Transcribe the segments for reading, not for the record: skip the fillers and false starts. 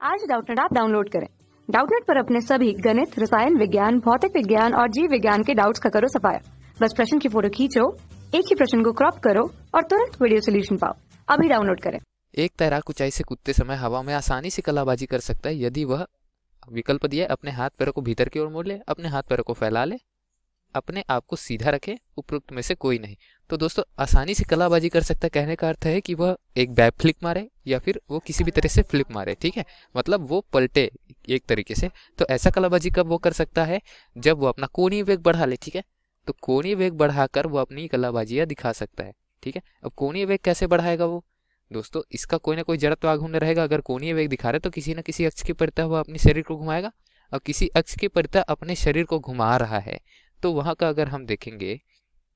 आज Doubtnut app download करें। Doubtnut पर अपने सभी गणित, रसायन विज्ञान, भौतिक विज्ञान और जीव विज्ञान के डाउट्स का करो सफाया। बस प्रश्न की फोटो खींचो, एक ही प्रश्न को क्रॉप करो और तुरंत वीडियो सोल्यूशन पाओ। अभी डाउनलोड करें। एक तैराक ऊंचाई से कूदते समय हवा में आसानी से कलाबाजी कर सकता है यदि वह विकल्प दिया है अपने हाथ पैरों को भीतर की ओर मोड़ ले, अपने हाथ पैरों को फैला ले, अपने आप को सीधा रखे, उपरोक्त में से कोई नहीं। तो दोस्तों, आसानी से कलाबाजी कर सकता है कहने का अर्थ है कि वह एक बैक फ्लिप मारे या फिर वो किसी भी तरह से फ्लिप मारे, ठीक है, मतलब वो पलटे एक तरीके से। तो ऐसा कलाबाजी कब वो कर सकता है? जब वो अपना कोणीय वेग बढ़ा ले, ठीक है। तो कोणीय वेग बढ़ाकर वो अपनी कलाबाजियां दिखा सकता है, ठीक है। अब कोणीय वेग कैसे बढ़ाएगा वो? दोस्तों, इसका कोई ना कोई जड़त्व आघूर्ण रहेगा। अगर कोणीय वेग दिखा रहे तो किसी न किसी अक्ष के परितः वह अपने शरीर को घुमाएगा। अब किसी अक्ष के परितः अपने शरीर को घुमा रहा है तो वहां का अगर हम देखेंगे,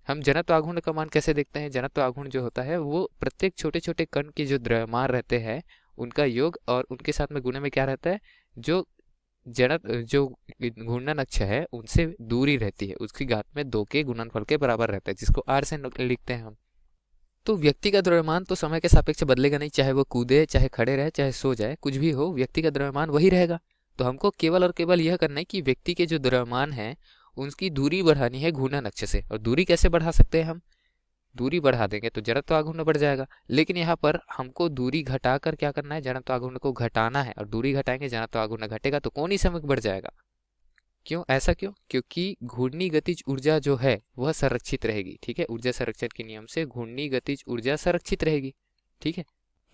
हम जड़त्व आघूर्ण का मान कैसे देखते हैं? जड़त्व आघूर्ण जो होता है वो प्रत्येक छोटे छोटे कण के जो द्रव्यमान रहते हैं उनका योग और उनके साथ में गुणे में क्या रहता है, जो जो घूर्णन अक्ष है उनसे दूरी रहती है उसकी घात में 2 के गुणनफल के बराबर रहता है, जिसको r से लिखते हैं हम। तो व्यक्ति का द्रव्यमान तो समय के सापेक्ष बदलेगा नहीं, चाहे वो कूदे, चाहे खड़े रहे, चाहे सो जाए, कुछ भी हो, व्यक्ति का द्रव्यमान वही रहेगा। तो हमको केवल और केवल यह करना है कि व्यक्ति के जो द्रव्यमान है उनकी दूरी बढ़ानी है घूर्णन अक्ष से। और दूरी कैसे बढ़ा सकते हैं हम? दूरी बढ़ा देंगे तो जड़त्व आघूर्ण बढ़ जाएगा, लेकिन यहाँ पर हमको दूरी घटाकर क्या करना है? जड़त्व आघूर्ण को घटाना है। और दूरी घटाएंगे, जड़त्व आघूर्ण घटेगा तो कोणीय संवेग बढ़ जाएगा। क्यों? ऐसा क्यों? क्योंकि घूर्णी गतिज ऊर्जा जो है वह संरक्षित रहेगी, ठीक है। ऊर्जा संरक्षण के नियम से घूर्णी गतिज ऊर्जा संरक्षित रहेगी, ठीक है।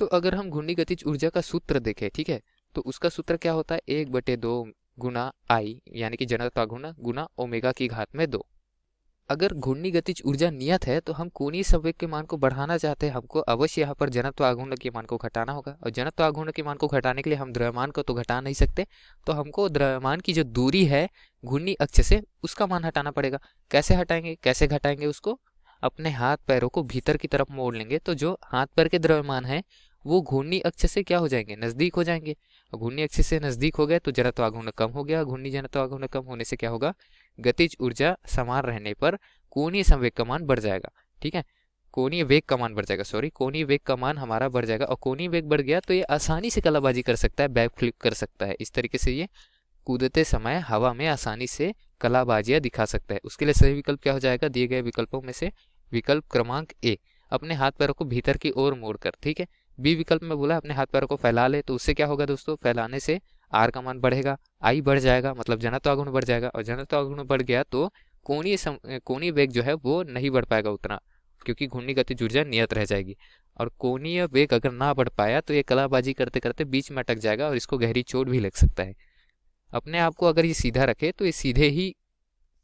तो अगर हम घूर्णी गतिज ऊर्जा का सूत्र देखें, ठीक है, तो उसका सूत्र क्या होता है? 1/2 गुना आई, यानी कि जड़त्व आघूर्ण गुना ओमेगा की घात में 2। अगर घूर्णी गतिज ऊर्जा नियत है तो हम कोणीय संवेग के मान को बढ़ाना चाहते हैं, हमको अवश्य यहाँ पर जड़त्व आघूर्ण के मान को घटाना होगा। और जड़त्व आघूर्ण के मान को घटाने के लिए हम द्रव्यमान को तो घटा नहीं सकते, तो हमको द्रव्यमान की जो दूरी है घूर्णी अक्ष से उसका मान हटाना पड़ेगा। कैसे हटाएंगे, कैसे घटाएंगे उसको? अपने हाथ पैरों को भीतर की तरफ मोड़ लेंगे तो जो हाथ पैर के द्रव्यमान है वो घूर्णी अक्ष से क्या हो जाएंगे? नजदीक हो जाएंगे। घूर्णी अक्ष से नजदीक हो गए तो जड़त्व आघूर्ण कम हो गया। घूर्णी जड़त्व आघूर्ण कम होने से क्या होगा? गतिज ऊर्जा समान रहने पर कोणीय संवेग का मान बढ़ जाएगा, ठीक है। कोणीय वेग का मान बढ़ जाएगा, सॉरी, कोणीय वेग का मान हमारा बढ़ जाएगा। और कोणीय वेग बढ़ गया तो ये आसानी से कलाबाजी कर सकता है, बैक फ्लिप कर सकता है। इस तरीके से ये कूदते समय हवा में आसानी से कलाबाजियां दिखा सकता है। उसके लिए सही विकल्प क्या हो जाएगा? दिए गए विकल्पों में से विकल्प क्रमांक ए, अपने हाथ पैरों को भीतर की ओर मोड़कर, ठीक है। बी विकल्प में बोला अपने हाथ पैरों को फैला ले, तो उससे क्या होगा दोस्तों? फैलाने से आर का मान बढ़ेगा, आई बढ़ जाएगा, मतलब जड़त्व आघूर्ण बढ़ जाएगा। और जड़त्व आघूर्ण बढ़ गया तो कोणीय वेग जो है वो नहीं बढ़ पाएगा उतना, क्योंकि घूर्णी गतिज ऊर्जा नियत रह जाएगी। और कोणीय वेग अगर ना बढ़ पाया तो ये कलाबाजी करते करते बीच में अटक जाएगा और इसको गहरी चोट भी लग सकता है। अपने आप को अगर ये सीधा रखे तो ये सीधे ही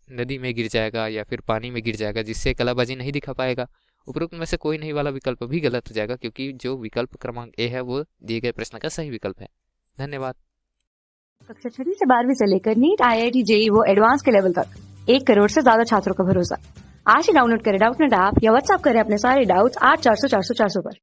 नदी में गिर जाएगा या फिर पानी में गिर जाएगा, जिससे कलाबाजी नहीं दिखा पाएगा। उपरोक्त में से कोई नहीं वाला विकल्प भी गलत हो जाएगा, क्योंकि जो विकल्प क्रमांक ए है वो दिए गए प्रश्न का सही विकल्प है। धन्यवाद। कक्षा 6 से 12वीं से लेकर नीट, IIT, JEE वो एडवांस के लेवल तक 1 करोड़ से ज्यादा छात्रों का भरोसा। आज ही डाउनलोड करें डाउटनेट ऐप या व्हाट्सएप करें अपने सारे डाउट्स 8400 400 400 पर।